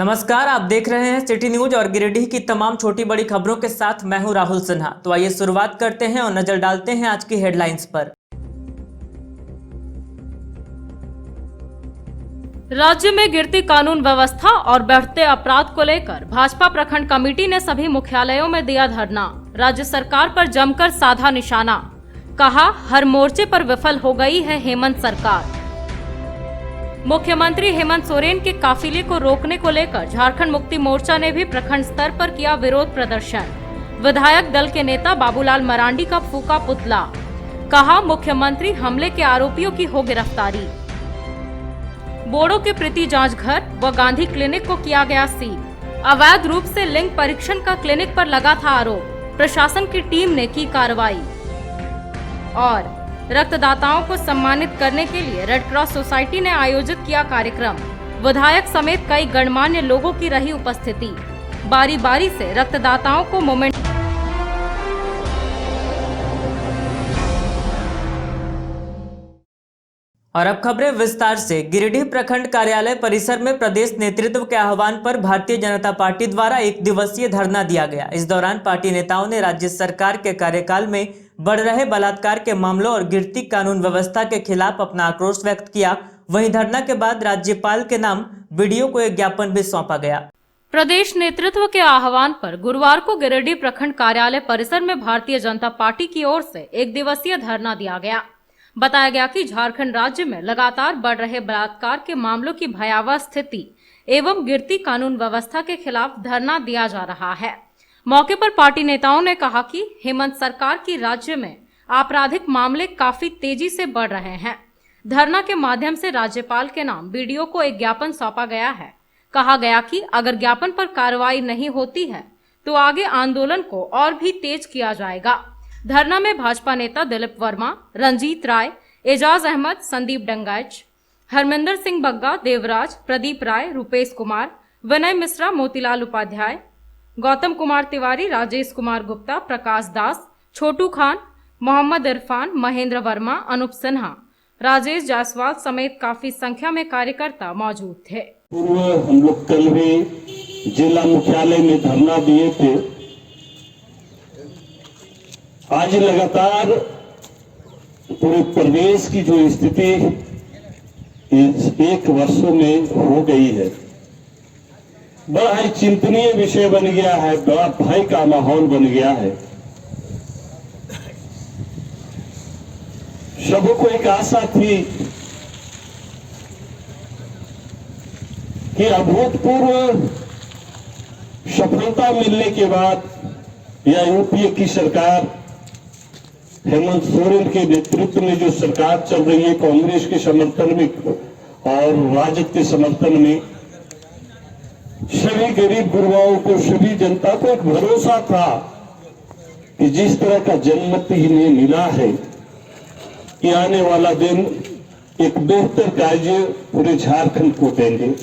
नमस्कार, आप देख रहे हैं सिटी न्यूज और गिरिडीह की तमाम छोटी बड़ी खबरों के साथ मैं हूं राहुल सिन्हा। तो आइए शुरुआत करते हैं और नजर डालते हैं आज की हेडलाइंस पर। राज्य में गिरती कानून व्यवस्था और बढ़ते अपराध को लेकर भाजपा प्रखंड कमेटी ने सभी मुख्यालयों में दिया धरना। राज्य सरकार पर जमकर साधा निशाना, कहा हर मोर्चे पर विफल हो गई है हेमंत सरकार। मुख्यमंत्री हेमंत सोरेन के काफिले को रोकने को लेकर झारखंड मुक्ति मोर्चा ने भी प्रखंड स्तर पर किया विरोध प्रदर्शन। विधायक दल के नेता बाबूलाल मरांडी का फूका पुतला, कहा मुख्यमंत्री हमले के आरोपियों की हो गिरफ्तारी। बोड़ो के प्रीति जांच घर व गांधी क्लिनिक को किया गया सील। अवैध रूप से लिंग परीक्षण का क्लिनिक पर लगा था आरोप, प्रशासन की टीम ने की कार्रवाई। और रक्तदाताओं को सम्मानित करने के लिए रेड क्रॉस सोसाइटी ने आयोजित किया कार्यक्रम। विधायक समेत कई गणमान्य लोगों की रही उपस्थिति। बारी बारी से रक्तदाताओं को मोमेंट। और अब खबरें विस्तार से। गिरिडीह प्रखंड कार्यालय परिसर में प्रदेश नेतृत्व के आह्वान पर भारतीय जनता पार्टी द्वारा एक दिवसीय धरना दिया गया। इस दौरान पार्टी नेताओं ने राज्य सरकार के कार्यकाल में बढ़ रहे बलात्कार के मामलों और गिरती कानून व्यवस्था के खिलाफ अपना आक्रोश व्यक्त किया। वहीं धरना के बाद राज्यपाल के नाम बीडीओ को एक ज्ञापन भी सौंपा गया। प्रदेश नेतृत्व के आह्वान पर गुरुवार को गिरिडीह प्रखंड कार्यालय परिसर में भारतीय जनता पार्टी की ओर से एक दिवसीय धरना दिया गया। बताया गया कि झारखंड राज्य में लगातार बढ़ रहे बलात्कार के मामलों की भयावह स्थिति एवं गिरती कानून व्यवस्था के खिलाफ धरना दिया जा रहा है। मौके पर पार्टी नेताओं ने कहा कि हेमंत सरकार की राज्य में आपराधिक मामले काफी तेजी से बढ़ रहे हैं। धरना के माध्यम से राज्यपाल के नाम बीडीओ को एक ज्ञापन सौंपा गया है। कहा गया कि अगर ज्ञापन पर कार्रवाई नहीं होती है तो आगे आंदोलन को और भी तेज किया जाएगा। धरना में भाजपा नेता दिलीप वर्मा, रंजीत राय, एजाज अहमद, संदीप डंगाच, हरमिंदर सिंह बग्गा, देवराज, प्रदीप राय, रुपेश कुमार, विनय मिश्रा, मोतीलाल उपाध्याय, गौतम कुमार तिवारी, राजेश कुमार गुप्ता, प्रकाश दास, छोटू खान, मोहम्मद इरफान, महेंद्र वर्मा, अनुप सिन्हा, राजेश जायसवाल समेत काफी संख्या में कार्यकर्ता मौजूद थे। पूर्व हम लोग कल भी जिला मुख्यालय में धरना दिए थे। आज लगातार पूरे प्रदेश की जो स्थिति इस एक वर्षों में हो गई है, बड़ा ही चिंतनीय विषय बन गया है, बड़ा भय का माहौल बन गया है। सबों को एक आशा थी कि अभूतपूर्व सफलता मिलने के बाद या यूपीए की सरकार, हेमंत सोरेन के नेतृत्व में जो सरकार चल रही है, कांग्रेस के समर्थन में और राजद के समर्थन में, सभी गरीब गुरुओं को, सभी जनता को एक भरोसा था कि जिस तरह का जनमत इन्हें मिला है कि आने वाला दिन एक बेहतर कार्य पूरे झारखंड को देंगे।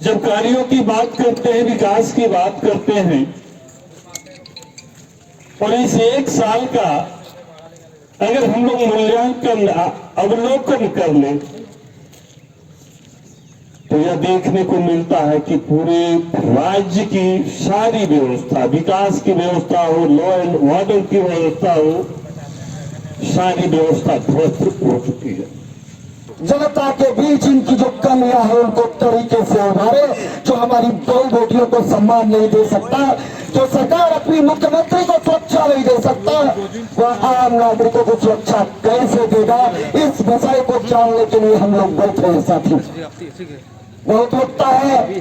जब कार्यों की बात करते हैं, विकास की बात करते हैं, और इस एक साल का अगर हम लोग मूल्यांकन, अवलोकन कर लें तो यह देखने को मिलता है कि पूरे राज्य की सारी व्यवस्था, विकास की व्यवस्था हो, लॉ एंड ऑर्डर की व्यवस्था हो, सारी व्यवस्था ध्वस्त हो चुकी है। जनता के बीच इनकी जो कमियां हैं उनको तरीके से उभारे। जो हमारी बहू बेटियों को सम्मान नहीं दे सकता, जो सरकार अपनी मुख्यमंत्री को सुरक्षा नहीं दे सकता, वह आम नागरिकों को सुरक्षा कैसे देगा? इस विषय को जानने के लिए हम लोग बैठे हैं साथी। बहुत लगता है,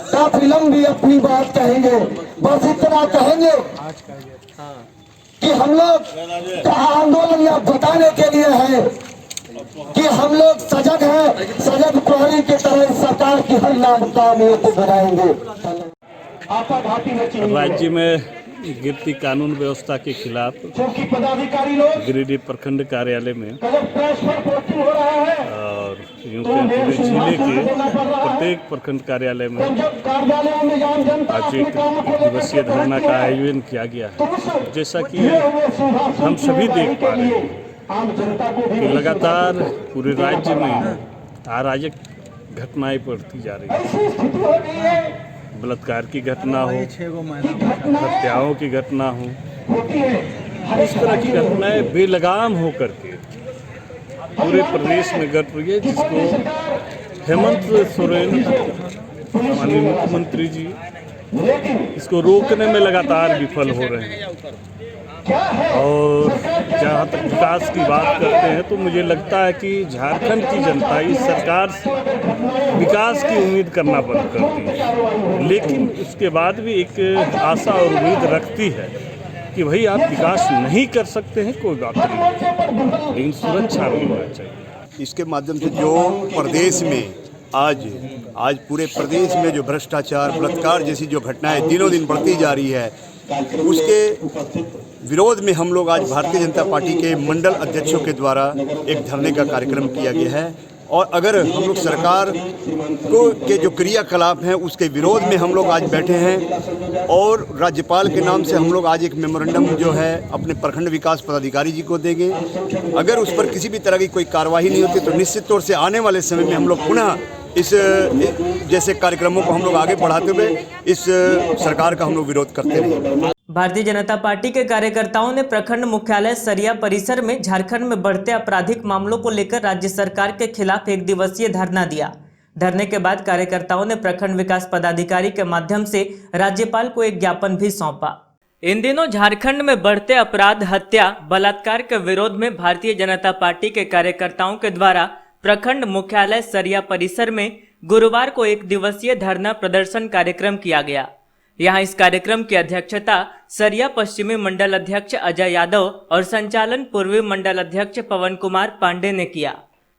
काफी लंबी अपनी बात कहेंगे, बस इतना कहेंगे कि हम लोग का आंदोलन यह बताने के लिए है कि हम लोग सजग हैं, सजग प्रहरी की तरह सरकार की हर नाकामियों को गिराएंगे। राज्य में गिरती कानून व्यवस्था के खिलाफ गिरिडीह प्रखंड कार्यालय में और यूं पूरे जिले के प्रत्येक प्रखंड कार्यालय में आज एक दिवसीय धरना का आयोजन किया गया है। जैसा कि हम सभी देख पा रहे हैं कि लगातार पूरे राज्य में अराजक घटनाएं बढ़ती जा रही हैं। बलात्कार की घटना हो, हत्याओं की घटना हो, इस तरह की घटनाएं बेलगाम हो करके पूरे प्रदेश में घट रही है, जिसको हेमंत सोरेन माननीय मुख्यमंत्री जी इसको रोकने में लगातार विफल हो रहे हैं। और जहाँ तक विकास की बात करते हैं तो मुझे लगता है कि झारखंड की जनता इस सरकार से विकास की उम्मीद करना बंद कर दी है, लेकिन उसके बाद भी एक आशा और उम्मीद रखती है कि भाई आप विकास नहीं कर सकते हैं, कोई बात नहीं, लेकिन सुरक्षा नहीं होना चाहिए। इसके माध्यम से जो प्रदेश में आज पूरे प्रदेश में जो भ्रष्टाचार, बलात्कार जैसी जो घटनाएं दिनों दिन बढ़ती जा रही है, उसके विरोध में हम लोग आज भारतीय जनता पार्टी के मंडल अध्यक्षों के द्वारा एक धरने का कार्यक्रम किया गया है। और अगर हम लोग सरकार को के जो क्रियाकलाप हैं उसके विरोध में हम लोग आज बैठे हैं, और राज्यपाल के नाम से हम लोग आज एक मेमोरेंडम जो है अपने प्रखंड विकास पदाधिकारी जी को देंगे। अगर उस पर किसी भी तरह की कोई कार्रवाई नहीं होती तो निश्चित तौर से आने वाले समय में हम लोग पुनः इस जैसे कार्यक्रमों को हम लोग आगे बढ़ाते हुए इस सरकार का हम लोग विरोध करते रहेंगे। भारतीय जनता पार्टी के कार्यकर्ताओं ने प्रखंड मुख्यालय सरिया परिसर में झारखंड में बढ़ते आपराधिक मामलों को लेकर राज्य सरकार के खिलाफ एक दिवसीय धरना दिया। धरने के बाद कार्यकर्ताओं ने प्रखंड विकास पदाधिकारी के माध्यम से राज्यपाल को एक ज्ञापन भी सौंपा। इन दिनों झारखंड में बढ़ते अपराध, हत्या, बलात्कार के विरोध में भारतीय जनता पार्टी के कार्यकर्ताओं के द्वारा प्रखंड मुख्यालय सरिया परिसर में गुरुवार को एक दिवसीय धरना प्रदर्शन कार्यक्रम किया गया। यहां इस कार्यक्रम की अध्यक्षता सरिया पश्चिमी मंडल अध्यक्ष अजय यादव और संचालन पूर्वी मंडल अध्यक्ष पवन कुमार पांडे ने किया।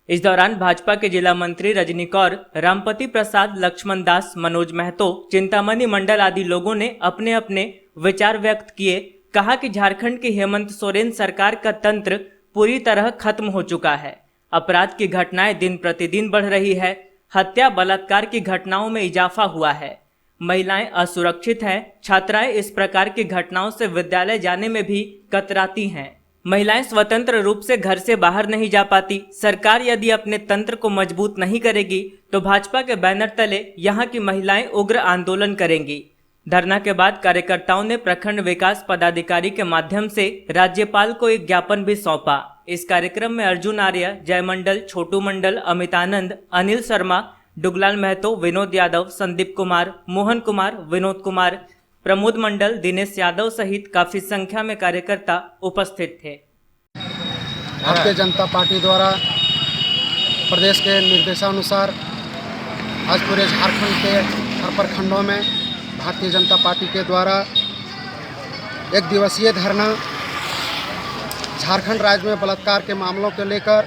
इस दौरान भाजपा के जिला मंत्री रजनी कौर, रामपति प्रसाद, लक्ष्मण दास, मनोज महतो, चिंतामणि मंडल आदि लोगों ने अपने अपने विचार व्यक्त किए। कहा कि झारखंड की हेमंत सोरेन सरकार का तंत्र पूरी तरह खत्म हो चुका है। अपराध की घटनाएं दिन प्रतिदिन बढ़ रही है। हत्या, बलात्कार की घटनाओं में इजाफा हुआ है। महिलाएं असुरक्षित हैं। छात्राएं इस प्रकार की घटनाओं से विद्यालय जाने में भी कतराती हैं। महिलाएं स्वतंत्र रूप से घर से बाहर नहीं जा पाती। सरकार यदि अपने तंत्र को मजबूत नहीं करेगी तो भाजपा के बैनर तले यहां की महिलाएं उग्र आंदोलन करेंगी। धरना के बाद कार्यकर्ताओं ने प्रखंड विकास पदाधिकारी के माध्यम से राज्यपाल को एक ज्ञापन भी सौंपा। इस कार्यक्रम में अर्जुन आर्य, जय मंडल, छोटू मंडल, अमितानंद, अनिल शर्मा, डुगलाल महतो, विनोद यादव, संदीप कुमार, मोहन कुमार, विनोद कुमार, प्रमोद मंडल, दिनेश यादव सहित काफी संख्या में कार्यकर्ता उपस्थित थे। भारतीय जनता पार्टी द्वारा प्रदेश के निर्देशानुसार आज पूरे झारखंड के हर प्रखंडों में भारतीय जनता पार्टी के द्वारा एक दिवसीय धरना झारखंड राज्य में बलात्कार के मामलों को लेकर,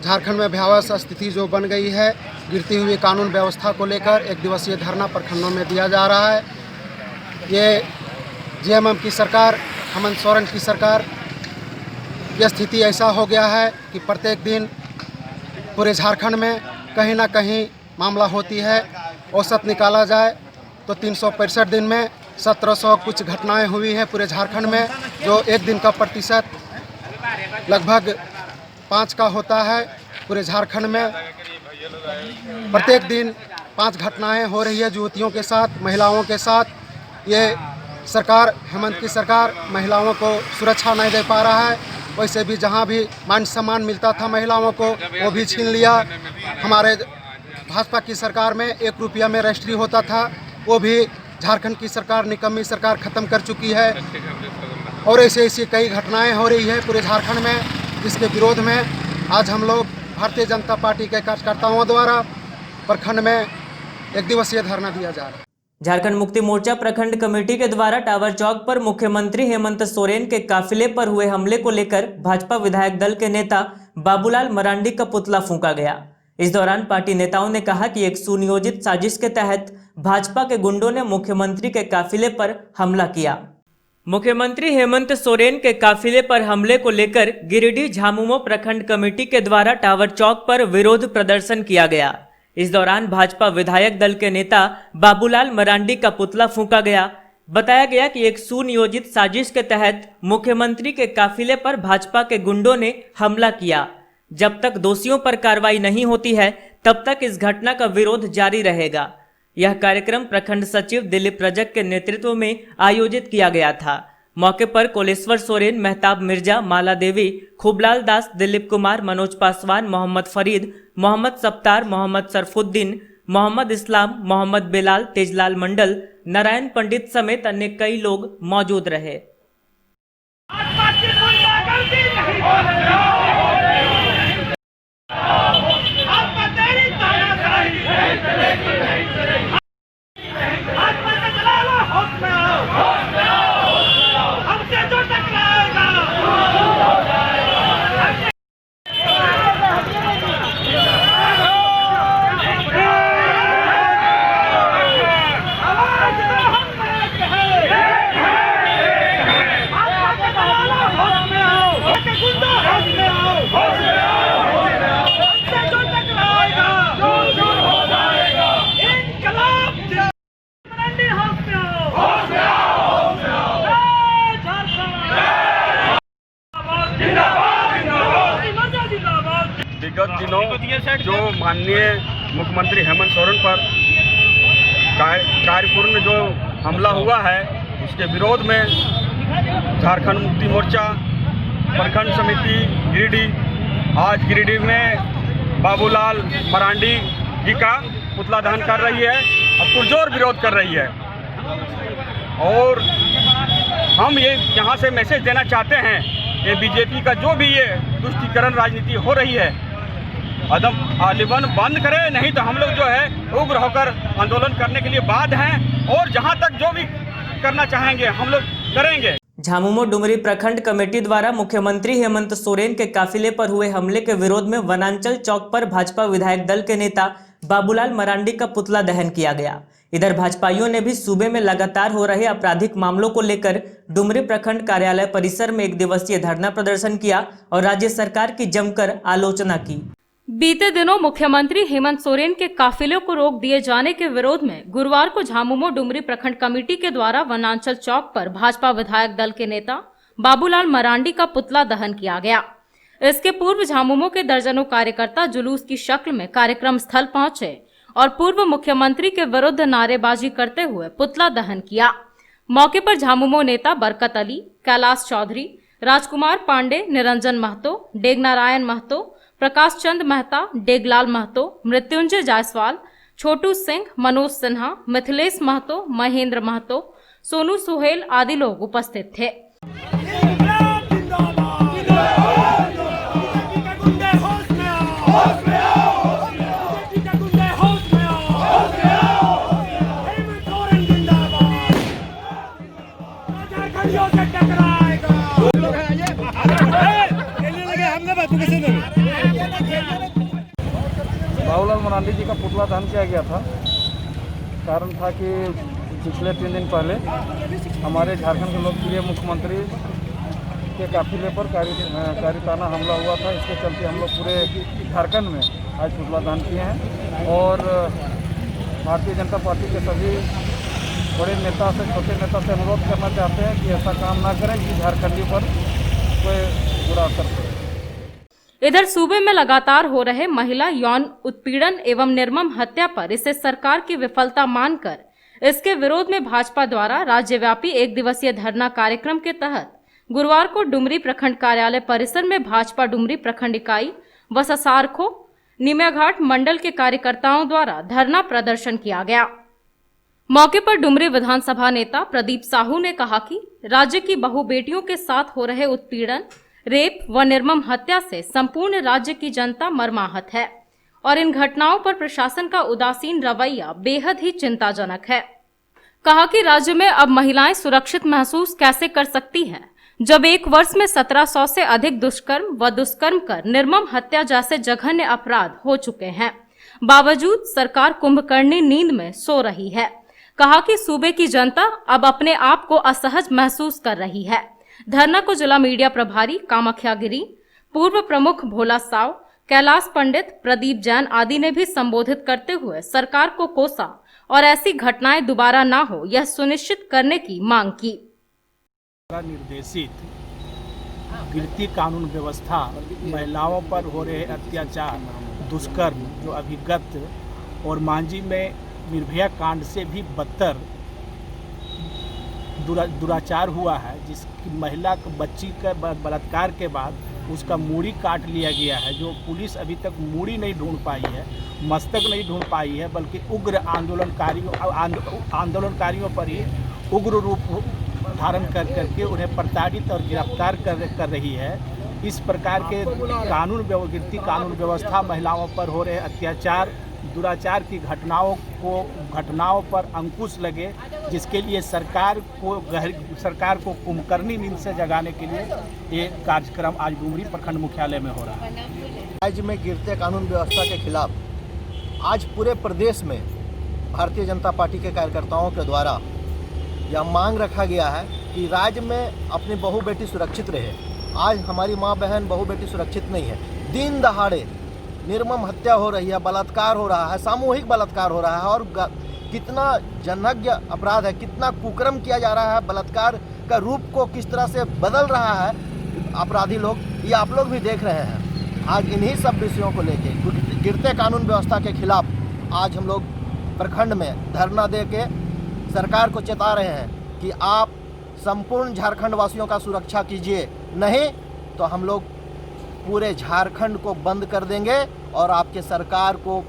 झारखंड में भयावह स्थिति जो बन गई है, गिरती हुई कानून व्यवस्था को लेकर एक दिवसीय धरना प्रखंडों में दिया जा रहा है। ये जेएमएम की सरकार, हेमंत सोरेन की सरकार, यह स्थिति ऐसा हो गया है कि प्रत्येक दिन पूरे झारखंड में कहीं ना कहीं मामला होती है। औसत निकाला जाए तो 365 दिन में 1700 कुछ घटनाएं हुई हैं पूरे झारखंड में, जो एक दिन का प्रतिशत लगभग 5 का होता है। पूरे झारखंड में प्रत्येक दिन 5 घटनाएं हो रही है युवतियों के साथ, महिलाओं के साथ। ये सरकार, हेमंत की सरकार, महिलाओं को सुरक्षा नहीं दे पा रहा है। वैसे भी जहां भी मान सम्मान मिलता था महिलाओं को, वो भी छीन लिया। हमारे भाजपा की सरकार में 1 रुपया में रजिस्ट्री होता था, वो भी झारखंड की सरकार, निकम्मी सरकार ख़त्म कर चुकी है। और ऐसी कई घटनाएं हो रही है पूरे झारखंड में, जिसके विरोध में आज हम लोग भारतीय जनता पार्टी के कार्यकर्ताओं द्वारा प्रखंड में एक दिवसीय धरना दिया जा रहा है। झारखंड मुक्ति मोर्चा प्रखंड कमेटी के द्वारा टावर चौक पर मुख्यमंत्री हेमंत सोरेन के काफिले पर हुए हमले को लेकर भाजपा विधायक दल के नेता बाबूलाल मरांडी का पुतला फूंका गया। इस दौरान पार्टी नेताओं ने कहा कि एक सुनियोजित साजिश के तहत भाजपा के गुंडों ने मुख्यमंत्री के काफिले पर हमला किया। मुख्यमंत्री हेमंत सोरेन के काफिले पर हमले को लेकर गिरिडीह झामुमो प्रखंड कमेटी के द्वारा टावर चौक पर विरोध प्रदर्शन किया गया। इस दौरान भाजपा विधायक दल के नेता बाबूलाल मरांडी का पुतला फूंका गया। बताया गया कि एक सुनियोजित साजिश के तहत मुख्यमंत्री के काफिले पर भाजपा के गुंडों ने हमला किया। जब तक दोषियों पर कार्रवाई नहीं होती है तब तक इस घटना का विरोध जारी रहेगा। यह कार्यक्रम प्रखंड सचिव दिलीप रजक के नेतृत्व में आयोजित किया गया था। मौके पर कोलेश्वर सोरेन, मेहताब मिर्जा, माला देवी, खूबलाल दास, दिलीप कुमार, मनोज पासवान, मोहम्मद फरीद, मोहम्मद सप्तार, मोहम्मद सरफुद्दीन, मोहम्मद इस्लाम, मोहम्मद बेलाल, तेजलाल मंडल, नारायण पंडित समेत अन्य कई लोग मौजूद रहे। विगत दिनों जो माननीय मुख्यमंत्री हेमंत सोरेन पर कार्यपूर्ण जो हमला हुआ है, उसके विरोध में झारखंड मुक्ति मोर्चा प्रखंड समिति गिरिडीह आज गिरिडीह में बाबूलाल मरांडी जी का पुतला दहन कर रही है और पुरजोर विरोध कर रही है। और हम ये यहाँ से मैसेज देना चाहते हैं कि बीजेपी का जो भी ये तुष्टीकरण राजनीति हो रही है, अदम आलिबन बंद करे, नहीं तो हम लोग जो है उग्र होकर आंदोलन करने के लिए बाध्य हैं और जहां तक जो भी करना चाहेंगे हम लोग करेंगे। झामुमो डुमरी प्रखंड कमेटी द्वारा मुख्यमंत्री हेमंत सोरेन के काफिले पर हुए हमले के विरोध में वनांचल चौक पर भाजपा विधायक दल के नेता बाबूलाल मरांडी का पुतला दहन किया गया। इधर भाजपाइयों ने भी सूबे में लगातार हो रहे आपराधिक मामलों को लेकर डुमरी प्रखंड कार्यालय परिसर में एक दिवसीय धरना प्रदर्शन किया और राज्य सरकार की जमकर आलोचना की। बीते दिनों मुख्यमंत्री हेमंत सोरेन के काफिले को रोक दिए जाने के विरोध में गुरुवार को झामुमो डुमरी प्रखंड कमेटी के द्वारा वनांचल चौक पर भाजपा विधायक दल के नेता बाबूलाल मरांडी का पुतला दहन किया गया। इसके पूर्व झामुमो के दर्जनों कार्यकर्ता जुलूस की शक्ल में कार्यक्रम स्थल पहुंचे और पूर्व मुख्यमंत्री के विरुद्ध नारेबाजी करते हुए पुतला दहन किया। मौके पर झामुमो नेता बरकत अली, कैलाश चौधरी, राजकुमार पांडे, निरंजन महतो, डेगनारायण महतो, प्रकाश चंद मेहता, डेगलाल महतो, मृत्युंजय जायसवाल, छोटू सिंह, मनोज सिन्हा, मिथिलेश महतो, महेंद्र महतो, सोनू सुहेल आदि लोग उपस्थित थे। बाबूलाल मरांडी जी का पुतला दहन किया गया था। कारण था कि पिछले 3 दिन पहले हमारे झारखंड के लोकप्रिय मुख्यमंत्री के काफिले पर कायरताना हमला हुआ था। इसके चलते हम लोग पूरे झारखंड में आज पुतला दहन किए हैं और भारतीय जनता पार्टी के सभी बड़े नेता से छोटे नेता से अनुरोध करना चाहते हैं कि ऐसा काम ना करें कि झारखंडियों पर कोई बुरा असर पड़े। इधर सूबे में लगातार हो रहे महिला यौन उत्पीड़न एवं निर्मम हत्या पर इसे सरकार की विफलता मानकर इसके विरोध में भाजपा द्वारा राज्यव्यापी एक दिवसीय धरना कार्यक्रम के तहत गुरुवार को डुमरी प्रखंड कार्यालय परिसर में भाजपा डुमरी प्रखंड इकाई व ससारखो निम्याघाट मंडल के कार्यकर्ताओं द्वारा धरना प्रदर्शन किया गया। मौके पर डुमरी विधानसभा नेता प्रदीप साहू ने कहा कि राज्य की बहु बेटियों के साथ हो रहे उत्पीड़न, रेप व निर्मम हत्या से संपूर्ण राज्य की जनता मर्माहत है और इन घटनाओं पर प्रशासन का उदासीन रवैया बेहद ही चिंताजनक है। कहा कि राज्य में अब महिलाएं सुरक्षित महसूस कैसे कर सकती हैं जब एक वर्ष में 1700 से अधिक दुष्कर्म व दुष्कर्म कर निर्मम हत्या जैसे जघन्य अपराध हो चुके हैं। बावजूद सरकार कुंभकर्णी नींद में सो रही है। कहा कि सूबे की जनता अब अपने आप को असहज महसूस कर रही है। धरना को जिला मीडिया प्रभारी कामाख्या गिरी, पूर्व प्रमुख भोला साव, कैलाश पंडित, प्रदीप जैन आदि ने भी संबोधित करते हुए सरकार को कोसा और ऐसी घटनाएं दोबारा ना हो यह सुनिश्चित करने की मांग की। निर्देशित गिरती कानून व्यवस्था, महिलाओं पर हो रहे अत्याचार, दुष्कर्म जो अभिगत और मांझी में निर्भया कांड से भी बदतर दुराचार हुआ है, जिसकी महिला को बच्ची का बलात्कार के बाद उसका मूड़ी काट लिया गया है, जो पुलिस अभी तक मूड़ी नहीं ढूंढ पाई है, मस्तक नहीं ढूंढ पाई है, बल्कि उग्र आंदोलनकारियों पर ही उग्र रूप धारण करके उन्हें प्रताड़ित और गिरफ्तार कर रही है। इस प्रकार के गिरती कानून व्यवस्था, महिलाओं पर हो रहे अत्याचार, दुराचार की घटनाओं पर अंकुश लगे, जिसके लिए सरकार को कुंभकर्णी नींद से जगाने के लिए ये कार्यक्रम आज डुमरी प्रखंड मुख्यालय में हो रहा है। राज्य में गिरते कानून व्यवस्था के खिलाफ आज पूरे प्रदेश में भारतीय जनता पार्टी के कार्यकर्ताओं के द्वारा यह मांग रखा गया है कि राज्य में अपनी बहू बेटी सुरक्षित रहे। आज हमारी माँ बहन बहू बेटी सुरक्षित नहीं है। दिन दहाड़े निर्मम हत्या हो रही है, बलात्कार हो रहा है, सामूहिक बलात्कार हो रहा है, और कितना जनज्ञ अपराध है, कितना कुकर्म किया जा रहा है, बलात्कार का रूप को किस तरह से बदल रहा है अपराधी लोग, ये आप लोग भी देख रहे हैं। आज इन्हीं सब विषयों को लेके गिरते कानून व्यवस्था के खिलाफ आज हम लोग प्रखंड में धरना दे के सरकार को चेता रहे हैं कि आप संपूर्ण झारखंड वासियों का सुरक्षा कीजिए, नहीं तो हम लोग पूरे झारखंड को बंद कर देंगे और आपके सरकार को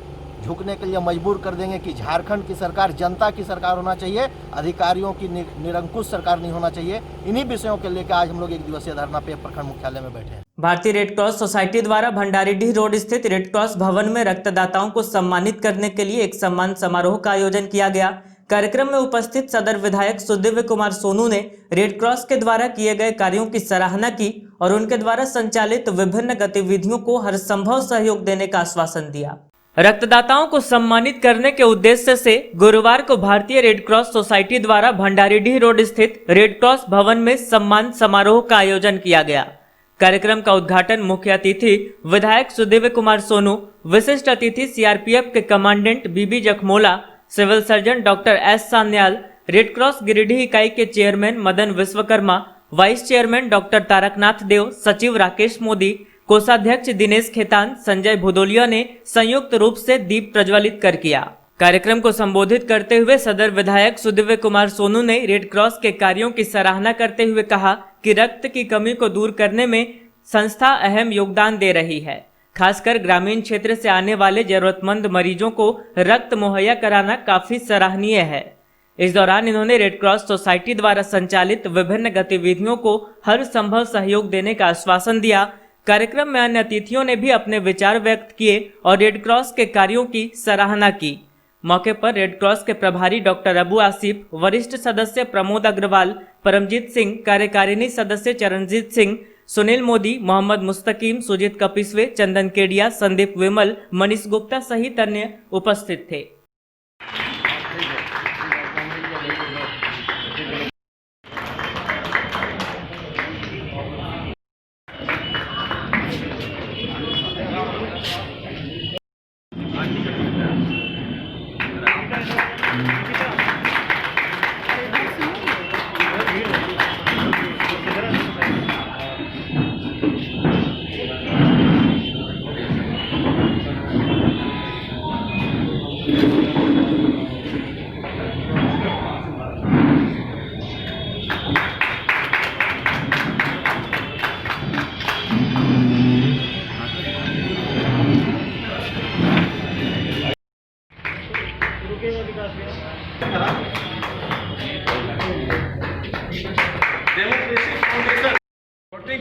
झुकने के लिए मजबूर कर देंगे कि झारखंड की सरकार जनता की सरकार होना चाहिए, अधिकारियों की निरंकुश सरकार नहीं होना चाहिए। इन्हीं विषयों के लेकर आज हम लोग एक दिवसीय धरना पे प्रखंड मुख्यालय में बैठे हैं। भारतीय रेड क्रॉस सोसाइटी द्वारा भंडारीडीह रोड स्थित रेड क्रॉस भवन में रक्तदाताओं को सम्मानित करने के लिए एक सम्मान समारोह का आयोजन किया गया। कार्यक्रम में उपस्थित सदर विधायक सुदिव्य कुमार सोनू ने रेड क्रॉस के द्वारा किए गए कार्यों की सराहना की और उनके द्वारा संचालित विभिन्न गतिविधियों को हर संभव सहयोग देने का आश्वासन दिया। रक्तदाताओं को सम्मानित करने के उद्देश्य से गुरुवार को भारतीय रेड क्रॉस सोसाइटी द्वारा भंडारीडीह रोड स्थित रेड क्रॉस भवन में सम्मान समारोह का आयोजन किया गया। कार्यक्रम का उद्घाटन मुख्य अतिथि विधायक सुदिव्य कुमार सोनू, विशिष्ट अतिथि सीआरपीएफ के commandant B B Jakhmola, civil surgeon doctor S Sanyal, red cross Giridih इकाई के chairman Madan Vishwakarma, vice chairman doctor Tarakanath Dev, सचिव राकेश मोदी, कोषाध्यक्ष दिनेश खेतान, संजय भुदोलिया ने संयुक्त रूप से दीप प्रज्वलित कर किया। कार्यक्रम को संबोधित करते हुए सदर विधायक सुदिव्य कुमार सोनू ने रेड क्रॉस के कार्यों की सराहना करते हुए कहा कि रक्त की कमी को दूर करने में संस्था अहम योगदान दे रही है। खासकर ग्रामीण क्षेत्र से आने वाले जरूरतमंद मरीजों को रक्त मुहैया कराना काफी सराहनीय है। इस दौरान इन्होंने रेड क्रॉस सोसाइटी द्वारा संचालित विभिन्न गतिविधियों को हर संभव सहयोग देने का आश्वासन दिया। कार्यक्रम में अन्य अतिथियों ने भी अपने विचार व्यक्त किए और रेड क्रॉस के कार्यों की सराहना की। मौके पर रेड क्रॉस के प्रभारी डॉक्टर अबू आसिफ, वरिष्ठ सदस्य प्रमोद अग्रवाल, परमजीत सिंह, कार्यकारिणी सदस्य चरणजीत सिंह, सुनील मोदी, मोहम्मद मुस्तकीम, सुजीत कपिस्वे, चंदन केडिया, संदीप विमल, मनीष गुप्ता सहित अन्य उपस्थित थे।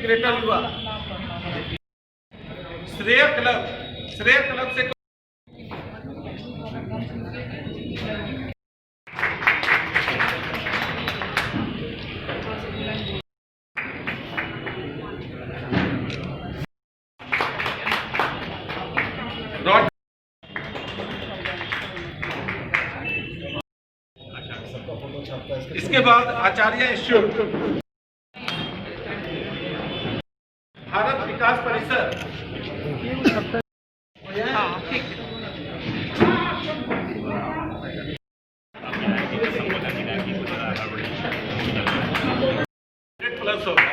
ग्रेटर युवा श्रेय क्लब से इसके बाद आचार्य इंस्टीट्यूट, भारत विकास परिषद, प्लस होगा।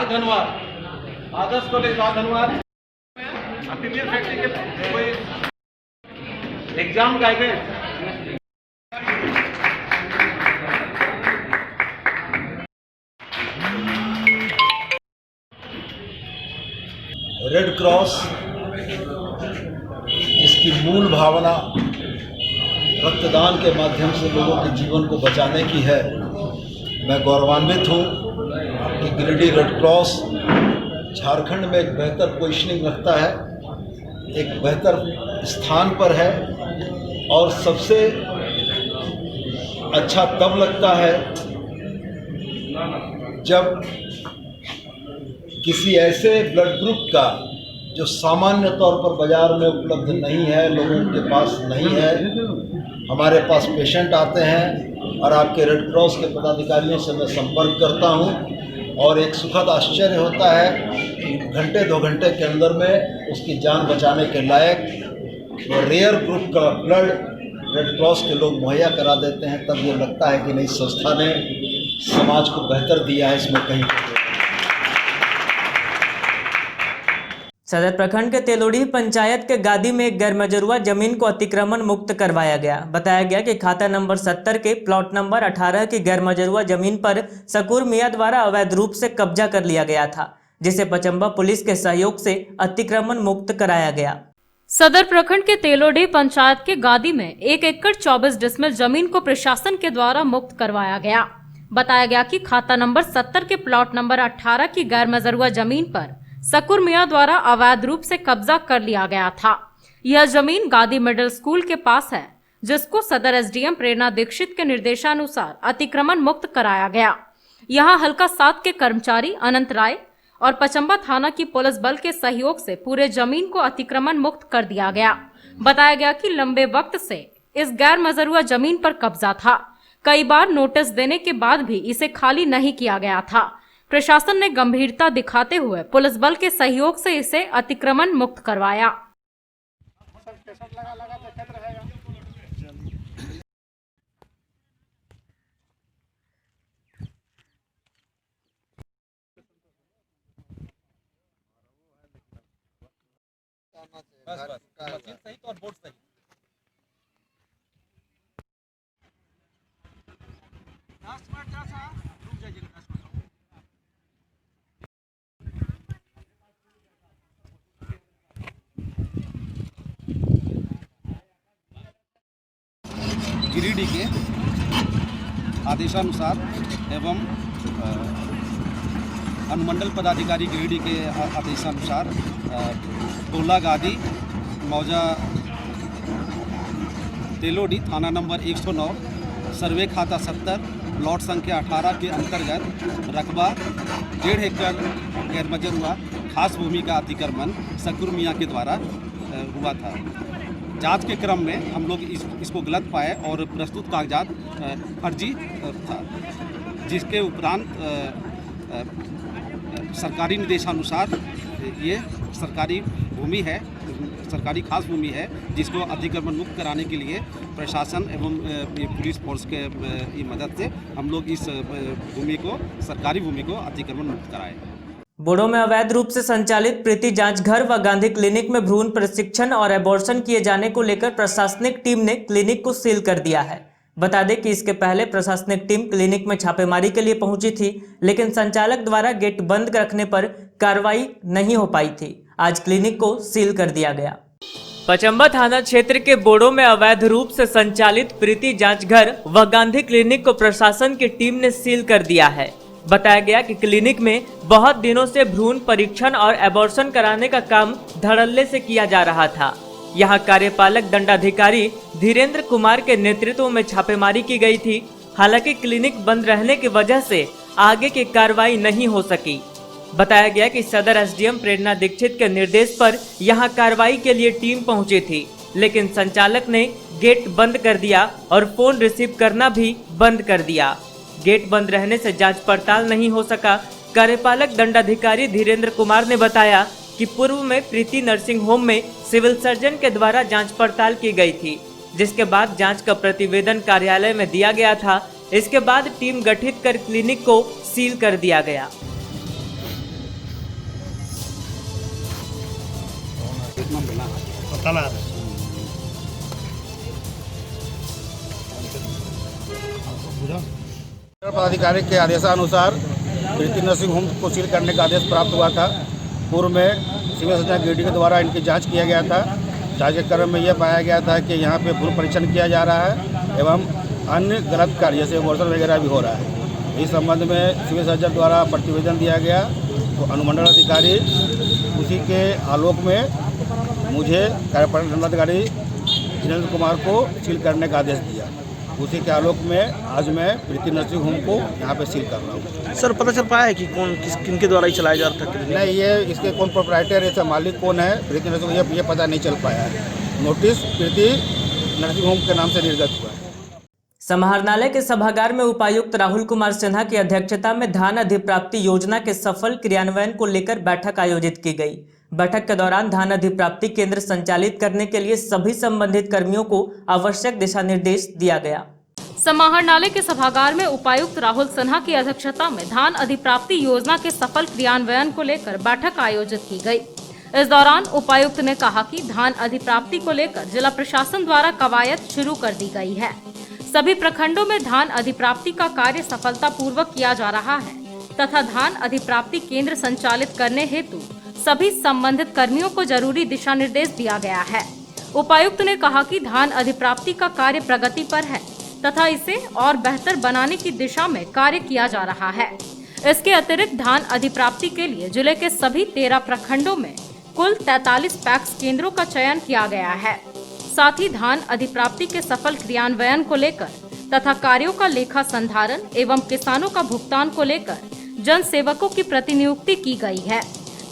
लाल धनवार, आदर्श कॉलेज लाल धनवार, फीमेल फैक्ट्री के कोई एग्जाम गाइडेंस रेड क्रॉस इसकी मूल भावना रक्तदान के माध्यम से लोगों के जीवन को बचाने की है। मैं गौरवान्वित हूँ कि गिरिडीह रेड क्रॉस झारखंड में एक बेहतर पोजीशनिंग रखता है, एक बेहतर स्थान पर है और सबसे अच्छा तब लगता है जब किसी ऐसे ब्लड ग्रुप का जो सामान्य तौर पर बाज़ार में उपलब्ध नहीं है, लोगों के पास नहीं है, हमारे पास पेशेंट आते हैं और आपके रेड क्रॉस के पदाधिकारियों से मैं संपर्क करता हूं और एक सुखद आश्चर्य होता है कि घंटे 2 घंटे के अंदर में उसकी जान बचाने के लायक और रेयर ग्रुप का ब्लड रेड क्रॉस के लोग मुहैया करा देते हैं। तब ये लगता है कि नहीं, संस्था ने समाज को बेहतर दिया है, इसमें कहीं। सदर प्रखंड के तेलोड़ी पंचायत के गादी में एक गैर मजरूआ जमीन को अतिक्रमण मुक्त करवाया गया। बताया गया कि खाता नंबर 70 के प्लॉट नंबर 18 की गैर मजरूआ जमीन पर सकूर मियां द्वारा अवैध रूप से कब्जा कर लिया गया था, जिसे पचम्बा पुलिस के सहयोग से अतिक्रमण मुक्त कराया गया। सदर प्रखंड के तेलोडी पंचायत के गादी में 1 एकड़ 24 डिसमिल जमीन को प्रशासन के द्वारा मुक्त करवाया गया। बताया गया कि खाता नंबर 70 के प्लॉट नंबर 18 की गैर मजरूआ जमीन पर सकूर मियां द्वारा अवैध रूप से कब्जा कर लिया गया था। यह जमीन गादी मिडिल स्कूल के पास है, जिसको सदर एसडीएम प्रेरणा दीक्षित के निर्देशानुसार अतिक्रमण मुक्त कराया गया। यहां हल्का 7 के कर्मचारी अनंत राय और पचम्बा थाना की पुलिस बल के सहयोग से पूरे जमीन को अतिक्रमण मुक्त कर दिया गया। बताया गया कि लंबे वक्त से इस गैर मजरूआ जमीन पर कब्जा था। कई बार नोटिस देने के बाद भी इसे खाली नहीं किया गया था। प्रशासन ने गंभीरता दिखाते हुए पुलिस बल के सहयोग से इसे अतिक्रमण मुक्त करवाया। गिरिडीह के आदेशानुसार एवं अनुमंडल पदाधिकारी गिरिडीह के आदेशानुसार टोला गादी मौजा तेलोडी थाना नंबर 109 सर्वे खाता 70 प्लॉट संख्या 18 के अंतर्गत रकबा 1.5 एकड़ गैर मजरूआ खास भूमि का अतिक्रमण सकूर मियां के द्वारा हुआ था। जांच के क्रम में हम लोग इसको गलत पाए और प्रस्तुत कागजात फर्जी था, जिसके उपरांत सरकारी निर्देशानुसार ये सरकारी भूमि है, सरकारी खास भूमि है, जिसको अतिक्रमण मुक्त कराने के लिए प्रशासन एवं पुलिस फोर्स के मदद से हम लोग इस भूमि को, सरकारी भूमि को अतिक्रमण मुक्त कराए। बोडो में अवैध रूप से संचालित प्रीति जांच घर व गांधी क्लिनिक में भ्रूण प्रशिक्षण और एबॉर्शन किए जाने को लेकर प्रशासनिक टीम ने क्लिनिक को सील कर दिया है। बता दें कि इसके पहले प्रशासनिक टीम क्लिनिक में छापेमारी के लिए पहुंची थी, लेकिन संचालक द्वारा गेट बंद रखने पर कार्रवाई नहीं हो पाई थी। आज क्लिनिक को सील कर दिया गया। पचम्बा थाना क्षेत्र के बोडो में अवैध रूप से संचालित प्रीति जांच घर व गांधी क्लिनिक को प्रशासन की टीम ने सील कर दिया है। बताया गया कि क्लिनिक में बहुत दिनों से भ्रूण परीक्षण और एबॉर्शन कराने का काम धड़ल्ले से किया जा रहा था। यहां कार्यपालक दंडाधिकारी धीरेन्द्र कुमार के नेतृत्व में छापेमारी की गई थी। हालांकि क्लिनिक बंद रहने की वजह से आगे की कार्रवाई नहीं हो सकी। बताया गया कि सदर एसडीएम प्रेरणा दीक्षित के निर्देश पर यहां कार्रवाई के लिए टीम पहुंची थी, लेकिन संचालक ने गेट बंद कर दिया और फोन रिसीव करना भी बंद कर दिया। गेट बंद रहने से जांच पड़ताल नहीं हो सका। कार्यपालक दंडाधिकारी धीरेन्द्र कुमार ने बताया कि पूर्व में प्रीति नर्सिंग होम में सिविल सर्जन के द्वारा जांच पड़ताल की गई थी, जिसके बाद जांच का प्रतिवेदन कार्यालय में दिया गया था। इसके बाद टीम गठित कर क्लिनिक को सील कर दिया गया। तालाब है। पदाधिकारी के आदेशानुसार प्रीति नर्सिंग होम को सील करने का आदेश प्राप्त हुआ था। पूर्व में सिविल सर्जन गिरिडीह के द्वारा इनकी जांच किया गया था। जांच के क्रम में यह पाया गया था कि यहाँ पे भूल परीक्षण किया जा रहा है एवं अन्य गलत कार्य जैसे वर्षण वगैरह भी हो रहा है। इस संबंध में सिविल सर्जन द्वारा प्रतिवेदन दिया गया तो अनुमंडल अधिकारी उसी के आलोक में मुझे कार्यपालक दंडाधिकारी जितेंद्र कुमार को सील करने का आदेश दिया। उसी के आलोक में आज मैं प्रीति नर्सिंग होम को यहाँ पे सील कर रहा हूँ। सर पता चल पाया है कि किनके द्वारा ही चलाया जा रहा था? नहीं, ये इसके कौन प्रोप्राइटर है, इसका मालिक कौन है, प्रीति नर्सिंग होम, ये पता नहीं चल पाया है। नोटिस प्रीति नर्सिंग होम के नाम से निर्गत हुआ है। समाहरणालय के सभागार में उपायुक्त राहुल कुमार सिन्हा की अध्यक्षता में धान अधिप्राप्ति योजना के सफल क्रियान्वयन को लेकर बैठक आयोजित की गई। बैठक के दौरान धान अधिप्राप्ति केंद्र संचालित करने के लिए सभी संबंधित कर्मियों को आवश्यक दिशा निर्देश दिया गया। समाहरणालय के सभागार में उपायुक्त राहुल सिन्हा की अध्यक्षता में धान अधिप्राप्ति योजना के सफल क्रियान्वयन को लेकर बैठक आयोजित की गई। इस दौरान उपायुक्त ने कहा कि धान अधिप्राप्ति को लेकर जिला प्रशासन द्वारा कवायद शुरू कर दी गई है। सभी प्रखंडों में धान अधिप्राप्ति का कार्य सफलतापूर्वक किया जा रहा है तथा धान अधिप्राप्ति केंद्र संचालित करने हेतु सभी संबंधित कर्मियों को जरूरी दिशा निर्देश दिया गया है। उपायुक्त ने कहा कि धान अधिप्राप्ति का कार्य प्रगति पर है तथा इसे और बेहतर बनाने की दिशा में कार्य किया जा रहा है। इसके अतिरिक्त धान अधिप्राप्ति के लिए जिले के सभी 13 प्रखंडों में कुल 43 पैक्स केंद्रों का चयन किया गया है। साथ ही धान अधिप्राप्ति के सफल क्रियान्वयन को लेकर तथा कार्यों का लेखा संधारण एवं किसानों का भुगतान को लेकर जन सेवकों की प्रतिनियुक्ति की गई है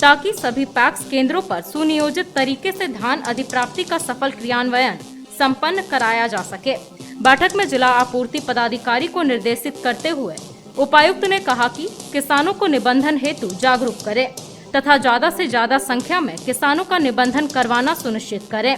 ताकि सभी पैक्स केंद्रों पर सुनियोजित तरीके से धान अधिप्राप्ति का सफल क्रियान्वयन संपन्न कराया जा सके। बैठक में जिला आपूर्ति पदाधिकारी को निर्देशित करते हुए उपायुक्त ने कहा कि किसानों को निबंधन हेतु जागरूक करें तथा ज्यादा से ज्यादा संख्या में किसानों का निबंधन करवाना सुनिश्चित करें।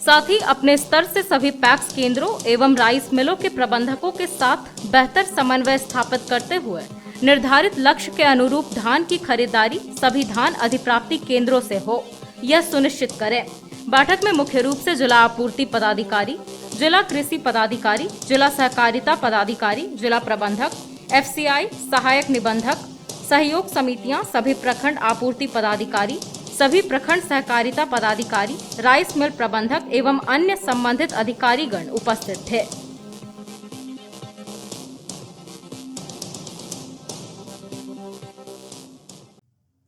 साथ ही अपने स्तर से सभी पैक्स केंद्रों एवं राइस मिलों के प्रबंधकों के साथ बेहतर समन्वय स्थापित करते हुए निर्धारित लक्ष्य के अनुरूप धान की खरीदारी सभी धान अधिप्राप्ति केंद्रों से हो, यह सुनिश्चित करें। बैठक में मुख्य रूप से जिला आपूर्ति पदाधिकारी, जिला कृषि पदाधिकारी, जिला सहकारिता पदाधिकारी, जिला प्रबंधक, FCI, सहायक निबंधक, सहयोग समितियां, सभी प्रखंड आपूर्ति पदाधिकारी, सभी प्रखंड सहकारिता पदाधिकारी, राइस मिल प्रबंधक एवं अन्य संबंधित अधिकारीगण उपस्थित थे।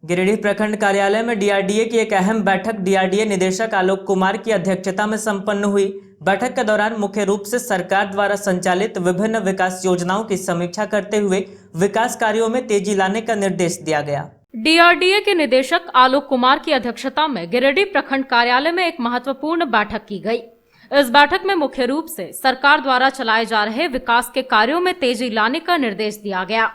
गिरिडीह प्रखंड कार्यालय में DRDA की एक अहम बैठक DRDA निदेशक आलोक कुमार की अध्यक्षता में संपन्न हुई। बैठक के दौरान मुख्य रूप से सरकार द्वारा संचालित विभिन्न विकास योजनाओं की समीक्षा करते हुए विकास कार्यों में तेजी लाने का निर्देश दिया गया। DRDA के निदेशक आलोक कुमार की अध्यक्षता में गिरिडीह प्रखंड कार्यालय में एक महत्वपूर्ण बैठक की गई। इस बैठक में मुख्य रूप से सरकार द्वारा चलाए जा रहे विकास के कार्यों में तेजी लाने का निर्देश दिया गया।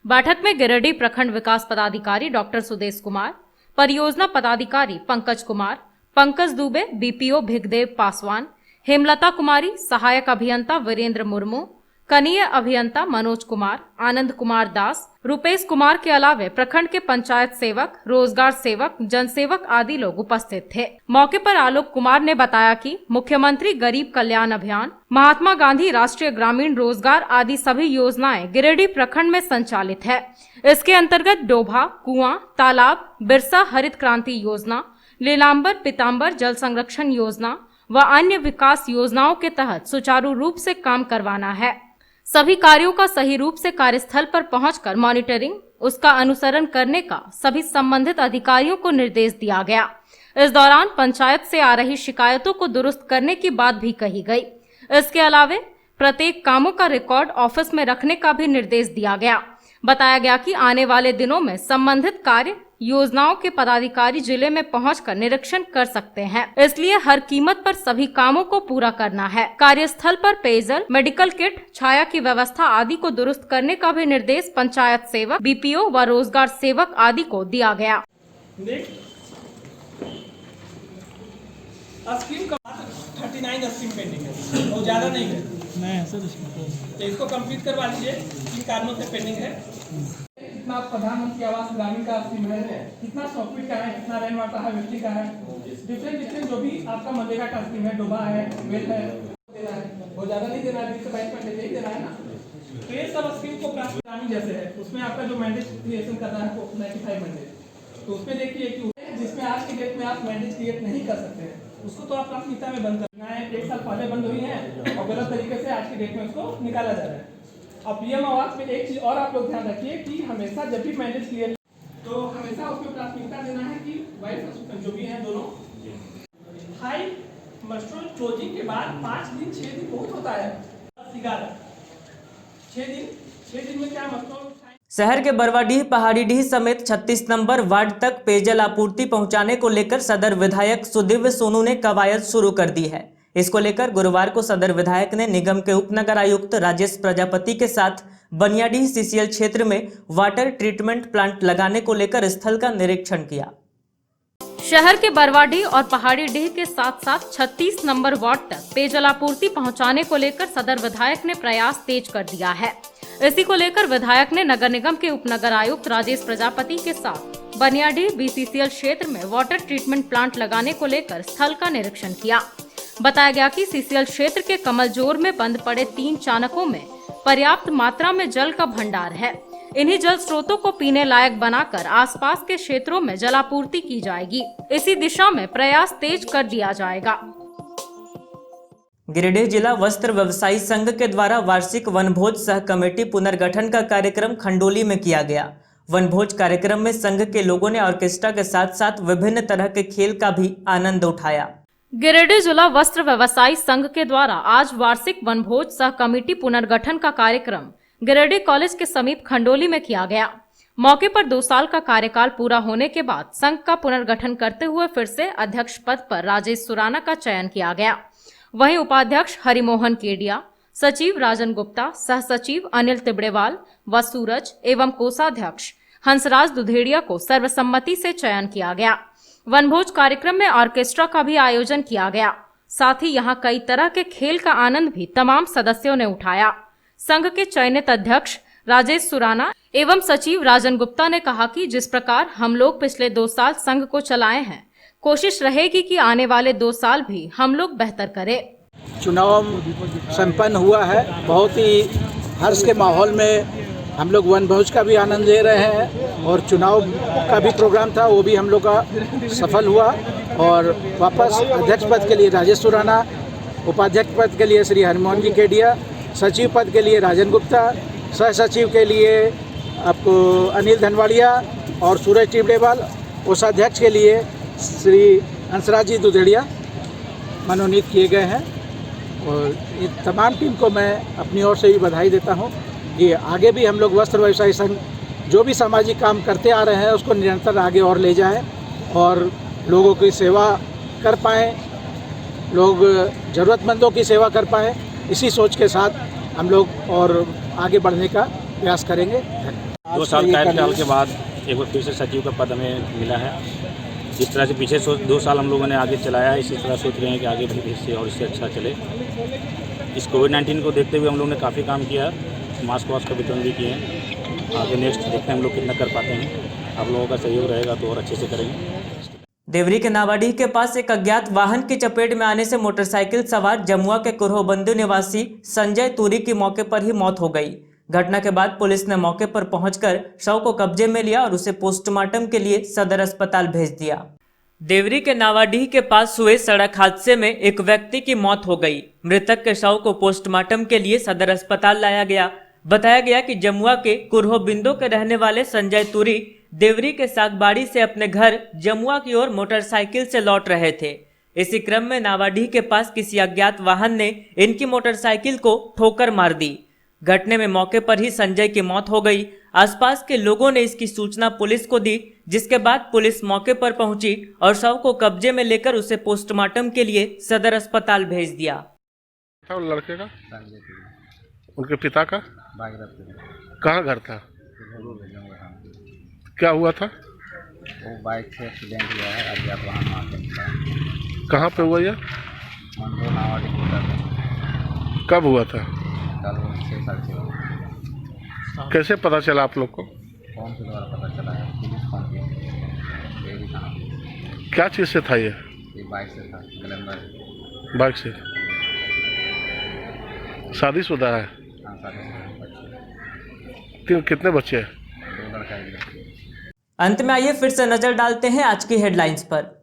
बैठक में गिरिडीह प्रखंड विकास पदाधिकारी डॉक्टर सुदेश कुमार, परियोजना पदाधिकारी पंकज कुमार, पंकज दुबे, BPO भिगदेव पासवान, हेमलता कुमारी, सहायक अभियंता वीरेंद्र मुर्मू, कनीय अभियंता मनोज कुमार, आनंद कुमार दास, रुपेश कुमार के अलावे प्रखंड के पंचायत सेवक, रोजगार सेवक, जनसेवक आदि लोग उपस्थित थे। मौके पर आलोक कुमार ने बताया कि मुख्यमंत्री गरीब कल्याण अभियान, महात्मा गांधी राष्ट्रीय ग्रामीण रोजगार आदि सभी योजनाएं गिरिडीह प्रखंड में संचालित है। इसके अंतर्गत डोभा, कुआं, तालाब, बिरसा हरित क्रांति योजना, लीलांबर पीताम्बर जल संरक्षण योजना व अन्य विकास योजनाओं के तहत सुचारू रूप से काम करवाना है। सभी कार्यों का सही रूप से कार्यस्थल पर पहुंचकर मॉनिटरिंग, उसका अनुसरण करने का सभी संबंधित अधिकारियों को निर्देश दिया गया। इस दौरान पंचायत से आ रही शिकायतों को दुरुस्त करने की बात भी कही गई। इसके अलावे प्रत्येक कामों का रिकॉर्ड ऑफिस में रखने का भी निर्देश दिया गया। बताया गया कि आने वाले दिनों में संबंधित कार्य योजनाओं के पदाधिकारी जिले में पहुंचकर निरीक्षण कर सकते हैं, इसलिए हर कीमत पर सभी कामों को पूरा करना है। कार्यस्थल पर पेयजल, मेडिकल किट, छाया की व्यवस्था आदि को दुरुस्त करने का भी निर्देश पंचायत सेवक, BPO व रोजगार सेवक आदि को दिया गया। स्कीम का 39 स्कीम पेंडिंग है, बहुत ज्यादा नहीं है। नहीं सर, इसको कंप्लीट करवा लीजिए, इन कारणों से पेंडिंग है। कितना प्रधानमंत्री आवास ग्रामीण का स्कीम है, कितना सॉफ्टवेयर का है, कितना रेन वाटर हार्वेस्टिंग का है, डिफरेंट जो भी आपका मनरेगा का स्कीम है, डोबा है, वेल है, देना है, वो ज्यादा नहीं देना है, 20-22 ही देना है ना। तो ये सब स्कीम को ग्रामीण जैसे है, उसमें आपका जो मैंडेट क्रिएशन करना है 95 मैंडेट, तो उसमें देखिए कि जिसमें आज के डेट में आप मैंडेट क्रिएट नहीं कर सकते हैं, उसको तो आप प्राथमिकता में बंद करना है। 1 साल पहले बंद हुई है और गलत तरीके से आज के डेट में उसको निकाला जा रहा है। अब पीएम आवास में एक चीज और आप लोग ध्यान रखिए कि हमेशा जब भी मैंडेट क्लियर तो हमेशा उसमें प्राथमिकता देना है कि वाइफ जो भी है दोनों हाई मस्टोर क्लोजिंग के बाद 5 दिन 6 दिन बहुत होता है, 6 दिन में क्या मस्टोर। शहर के बरवाडीह पहाड़ीडीह समेत 36 नंबर वार्ड तक पेयजल आपूर्ति पहुंचाने को लेकर सदर विधायक सुदिव्य सोनू ने कवायद शुरू कर दी है। इसको लेकर गुरुवार को सदर विधायक ने निगम के उपनगर आयुक्त राजेश प्रजापति के साथ बनियाडीह सीसीएल क्षेत्र में वाटर ट्रीटमेंट प्लांट लगाने को लेकर स्थल का निरीक्षण किया। शहर के बरवाडीह और पहाड़ीडीह के साथ साथ 36 नंबर वार्ड तक पेयजल आपूर्ति पहुँचाने को लेकर सदर विधायक ने प्रयास तेज कर दिया है। इसी को लेकर विधायक ने नगर निगम के उपनगर आयुक्त राजेश प्रजापति के साथ बनियाडीह बीसीसीएल क्षेत्र में वाटर ट्रीटमेंट प्लांट लगाने को लेकर स्थल का निरीक्षण किया। बताया गया कि सीसीएल क्षेत्र के कमलजोर में बंद पड़े 3 चानकों में पर्याप्त मात्रा में जल का भंडार है। इन्हीं जल स्रोतों को पीने लायक बनाकर आसपास के क्षेत्रों में जलापूर्ति की जाएगी। इसी दिशा में प्रयास तेज कर दिया जाएगा। गिरिडीह जिला वस्त्र व्यवसायी संघ के द्वारा वार्षिक वनभोज सह कमेटी पुनर्गठन का कार्यक्रम खंडोली में किया गया। वनभोज कार्यक्रम में संघ के लोगों ने ऑर्केस्ट्रा के साथ साथ विभिन्न तरह के खेल का भी आनंद उठाया। गिरिडीह जिला वस्त्र व्यवसायी संघ के द्वारा आज वार्षिक वनभोज सह कमेटी पुनर्गठन का कार्यक्रम गिरिडीह कॉलेज के समीप खंडोली में किया गया। मौके पर 2 साल का कार्यकाल पूरा होने के बाद संघ का पुनर्गठन करते हुए फिर से अध्यक्ष पद पर राजेश सुराना का चयन किया गया। वहीं उपाध्यक्ष हरिमोहन केडिया, सचिव राजन गुप्ता, सह सचिव अनिल तिबड़ेवाल व सूरज एवं कोषाध्यक्ष हंसराज दुधेड़िया को सर्वसम्मति से चयन किया गया। वनभोज कार्यक्रम में ऑर्केस्ट्रा का भी आयोजन किया गया। साथ ही यहां कई तरह के खेल का आनंद भी तमाम सदस्यों ने उठाया। संघ के चयनित अध्यक्ष राजेश सुराना एवं सचिव राजन गुप्ता ने कहा कि जिस प्रकार हम लोग पिछले 2 साल संघ को चलाए हैं, कोशिश रहेगी कि आने वाले 2 साल भी हम लोग बेहतर करें। चुनाव संपन्न हुआ है। बहुत ही हर्ष के माहौल में हम लोग वनभोज का भी आनंद ले रहे हैं और चुनाव का भी प्रोग्राम था, वो भी हम लोग का सफल हुआ। और वापस अध्यक्ष पद के लिए राजेश सुराना, उपाध्यक्ष पद के लिए श्री हरिमोहन जी केडिया, सचिव पद के लिए राजन गुप्ता, सह सचिव के लिए आपको अनिल धनवाड़िया और सूरज टिबड़ेवाल, कोषाध्यक्ष के लिए श्री हंसराज जी दुधेड़िया मनोनीत किए गए हैं। और ये तमाम टीम को मैं अपनी ओर से भी बधाई देता हूँ कि आगे भी हम लोग वस्त्र व्यवसायी संघ जो भी सामाजिक काम करते आ रहे हैं उसको निरंतर आगे और ले जाएं और लोगों की सेवा कर पाएँ, लोग ज़रूरतमंदों की सेवा कर पाएँ। इसी सोच के साथ हम लोग और आगे बढ़ने का प्रयास करेंगे। 2 साल कार्यकाल के बाद एक बार फिर से सचिव का पद हमें मिला है। जिस तरह से पीछे 2 साल हम लोगों ने आगे चलाया है, इसी तरह सोच रहे हैं कि आगे भी इससे और इससे अच्छा चले। इस कोविड-19 को देखते हुए हम लोगों ने काफ़ी काम किया, मास्क वास्क का वितरण भी किए हैं। आगे नेक्स्ट देखते हैं हम लोग कितना कर पाते हैं। आप लोगों का सहयोग रहेगा तो और अच्छे से करेंगे। देवरी के नावाडीह के पास एक अज्ञात वाहन की चपेट में आने से मोटरसाइकिल सवार जमुआ के कुरहोबंदू निवासी संजय तुरी की मौके पर ही मौत हो गई। घटना के बाद पुलिस ने मौके पर पहुंचकर शव को कब्जे में लिया और उसे पोस्टमार्टम के लिए सदर अस्पताल भेज दिया। देवरी के नावाडीह के पास हुए सड़क हादसे में एक व्यक्ति की मौत हो गई। मृतक के शव को पोस्टमार्टम के लिए सदर अस्पताल लाया गया। बताया गया कि जमुआ के कुरहोबिंदो के रहने वाले संजय तुरी देवरी के सागबाड़ी से अपने घर जमुआ की ओर मोटरसाइकिल से लौट रहे थे। इसी क्रम में नावाडीह के पास किसी अज्ञात वाहन ने इनकी मोटरसाइकिल को ठोकर मार दी। घटने में मौके पर ही संजय की मौत हो गई। आसपास के लोगों ने इसकी सूचना पुलिस को दी, जिसके बाद पुलिस मौके पर पहुंची और शव को कब्जे में लेकर उसे पोस्टमार्टम के लिए सदर अस्पताल भेज दिया। लड़के का उनके पिता का कहाँ घर था, क्या हुआ था? वो बाइक से एक्सीडेंट हुआ है। अज्ञात वाहन आके निकला। कहाँ पे हुआ यह? कब हुआ था? कल 6 साल से। कैसे पता चला आप लोग को? फोन के द्वारा पता चला है, पुलिस फोन की डेयरी थाना क्या चीज़ से था ये? बाइक से था, ग्लैमर बाइक से। शादीशुदा है? हाँ, बच्चे कितने बच्चे हैं? 2 लड़का 1 लड़की। अंत में आइए फिर से नजर डालते हैं आज की हेडलाइंस पर।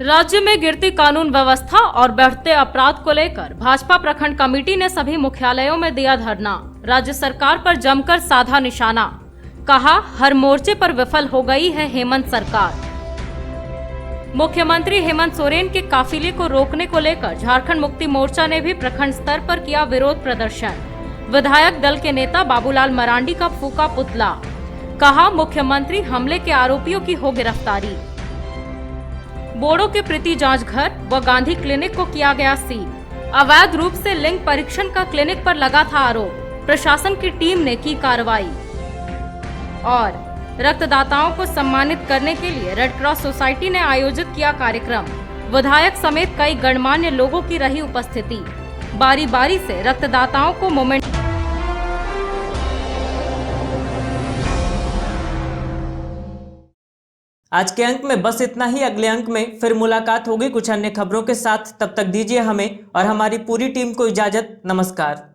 राज्य में गिरती कानून व्यवस्था और बढ़ते अपराध को लेकर भाजपा प्रखंड कमेटी ने सभी मुख्यालयों में दिया धरना। राज्य सरकार पर जमकर साधा निशाना, कहा हर मोर्चे पर विफल हो गई है हेमंत सरकार। मुख्यमंत्री हेमंत सोरेन के काफिले को रोकने को लेकर झारखंड मुक्ति मोर्चा ने भी प्रखंड स्तर पर किया विरोध प्रदर्शन। विधायक दल के नेता बाबूलाल मरांडी का फूका पुतला, कहा मुख्यमंत्री हमले के आरोपियों की हो गिरफ्तारी। बोड़ो के प्रीति जांच घर व गांधी क्लिनिक को किया गया सील। अवैध रूप से लिंग परीक्षण का क्लिनिक पर लगा था आरोप, प्रशासन की टीम ने की कार्रवाई। और रक्तदाताओं को सम्मानित करने के लिए रेड क्रॉस सोसाइटी ने आयोजित किया कार्यक्रम। विधायक समेत कई गणमान्य लोगों की रही उपस्थिति। बारी बारी से रक्तदाताओं को मोमेंट। आज के अंक में बस इतना ही। अगले अंक में फिर मुलाकात होगी कुछ अन्य खबरों के साथ। तब तक दीजिए हमें और हमारी पूरी टीम को इजाजत। नमस्कार।